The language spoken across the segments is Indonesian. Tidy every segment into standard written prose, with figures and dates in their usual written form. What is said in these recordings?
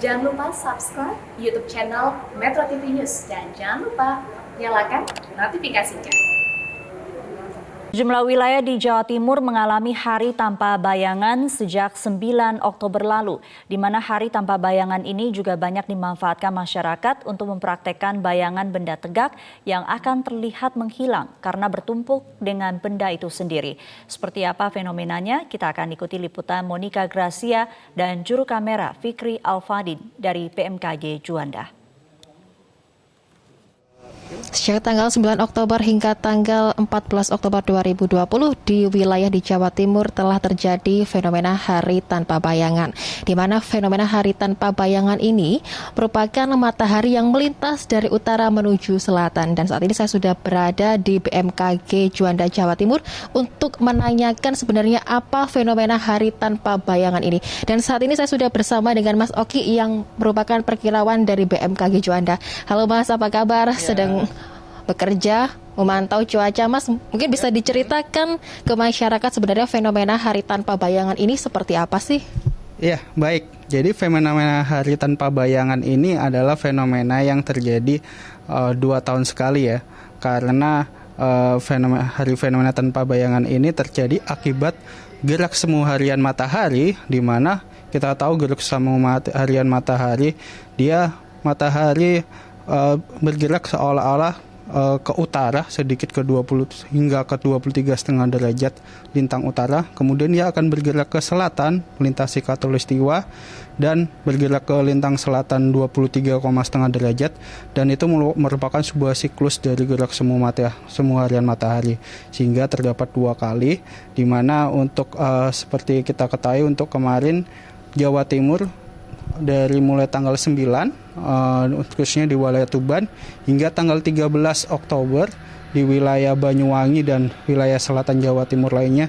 Jangan lupa subscribe YouTube channel Metro TV News dan jangan lupa nyalakan notifikasinya. Sejumlah wilayah di Jawa Timur mengalami hari tanpa bayangan sejak 9 Oktober lalu, di mana hari tanpa bayangan ini juga banyak dimanfaatkan masyarakat untuk mempraktekkan bayangan benda tegak yang akan terlihat menghilang karena bertumpuk dengan benda itu sendiri. Seperti apa fenomenanya? Kita akan ikuti liputan Monica Gracia dan juru kamera Fikri Alfadin dari BMKG Juanda. Sejak tanggal 9 Oktober hingga tanggal 14 Oktober 2020 di wilayah di Jawa Timur telah terjadi fenomena hari tanpa bayangan, di mana fenomena hari tanpa bayangan ini merupakan matahari yang melintas dari utara menuju selatan. Dan saat ini saya sudah berada di BMKG Juanda, Jawa Timur untuk menanyakan sebenarnya apa fenomena hari tanpa bayangan ini. Dan saat ini saya sudah bersama dengan Mas Oki yang merupakan perkirauan dari BMKG Juanda. Halo Mas, apa kabar? Sedang bekerja, memantau cuaca. Mas, mungkin bisa diceritakan ke masyarakat sebenarnya fenomena hari tanpa bayangan ini seperti apa sih? Iya, baik. Jadi fenomena hari tanpa bayangan ini adalah fenomena yang terjadi 2 tahun sekali ya. Karena fenomena tanpa bayangan ini terjadi akibat gerak semu harian matahari, di mana kita tahu gerak semu harian matahari, matahari bergerak seolah-olah ke utara sedikit ke 20 hingga ke 23,5 derajat lintang utara. Kemudian dia akan bergerak ke selatan melintasi khatulistiwa dan bergerak ke lintang selatan 23,5 derajat, dan itu merupakan sebuah siklus dari gerak semu harian matahari, sehingga terdapat 2 kali, di mana untuk seperti kita ketahui untuk kemarin Jawa Timur dari mulai tanggal 9 khususnya di wilayah Tuban hingga tanggal 13 Oktober di wilayah Banyuwangi dan wilayah selatan Jawa Timur lainnya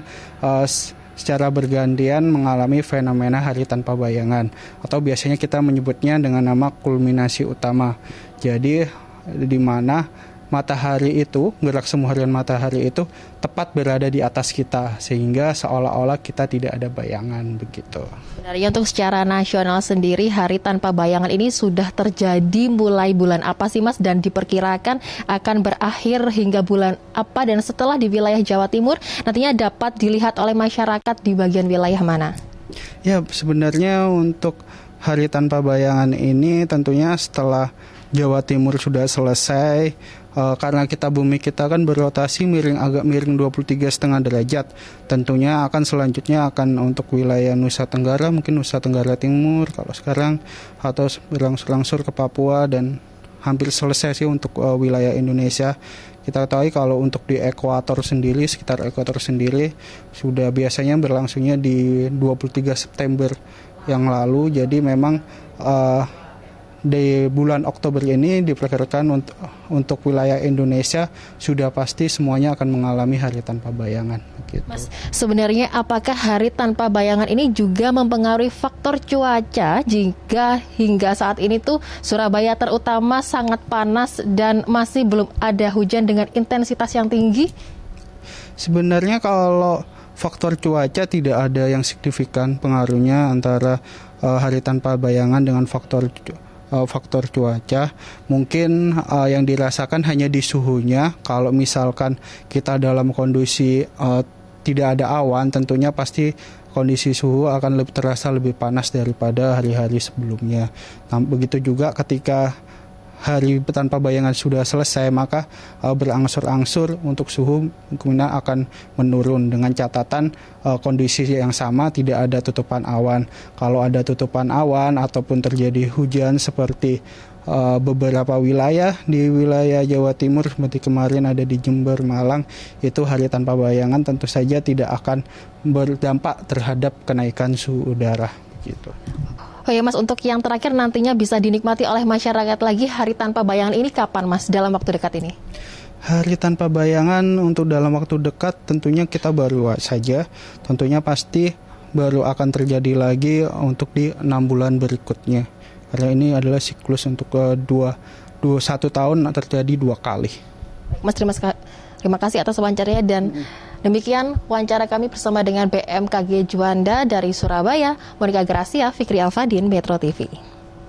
secara bergantian mengalami fenomena hari tanpa bayangan, atau biasanya kita menyebutnya dengan nama kulminasi utama. Jadi di mana matahari itu, gerak semu harian matahari itu tepat berada di atas kita, sehingga seolah-olah kita tidak ada bayangan begitu. Sebenarnya untuk secara nasional sendiri hari tanpa bayangan ini sudah terjadi mulai bulan apa sih Mas, dan diperkirakan akan berakhir hingga bulan apa, dan setelah di wilayah Jawa Timur nantinya dapat dilihat oleh masyarakat di bagian wilayah mana? Ya, sebenarnya untuk hari tanpa bayangan ini tentunya setelah Jawa Timur sudah selesai, karena bumi kita kan berotasi agak miring 23,5 derajat. Tentunya selanjutnya akan untuk wilayah Nusa Tenggara, mungkin Nusa Tenggara Timur kalau sekarang, atau berangsur-angsur ke Papua, dan hampir selesai sih untuk wilayah Indonesia. Kita tahu kalau untuk di ekuator sendiri, sekitar ekuator sendiri sudah biasanya berlangsungnya di 23 September yang lalu. Jadi memang di bulan Oktober ini diperkirakan untuk wilayah Indonesia sudah pasti semuanya akan mengalami hari tanpa bayangan. Gitu. Mas, sebenarnya apakah hari tanpa bayangan ini juga mempengaruhi faktor cuaca jika hingga saat ini tuh Surabaya terutama sangat panas dan masih belum ada hujan dengan intensitas yang tinggi? Sebenarnya kalau faktor cuaca tidak ada yang signifikan pengaruhnya antara hari tanpa bayangan dengan faktor cuaca. Mungkin yang dirasakan hanya di suhunya. Kalau misalkan kita dalam kondisi tidak ada awan, tentunya pasti kondisi suhu akan terasa lebih panas daripada hari-hari sebelumnya. Nah, begitu juga ketika hari tanpa bayangan sudah selesai, maka berangsur-angsur untuk suhu kemudian akan menurun dengan catatan kondisi yang sama, tidak ada tutupan awan. Kalau ada tutupan awan ataupun terjadi hujan seperti beberapa wilayah di wilayah Jawa Timur seperti kemarin ada di Jember, Malang, itu hari tanpa bayangan tentu saja tidak akan berdampak terhadap kenaikan suhu udara gitu. Oh ya Mas, untuk yang terakhir nantinya bisa dinikmati oleh masyarakat lagi hari tanpa bayangan ini kapan Mas, dalam waktu dekat ini? Hari tanpa bayangan untuk dalam waktu dekat tentunya kita baru saja, tentunya pasti baru akan terjadi lagi untuk di 6 bulan berikutnya. Karena ini adalah siklus untuk 1 tahun terjadi 2 kali. Mas, terima kasih atas wawancaranya, dan demikian wawancara kami bersama dengan BMKG Juanda dari Surabaya, Monica Gracia, Fikri Alfadin, Metro TV.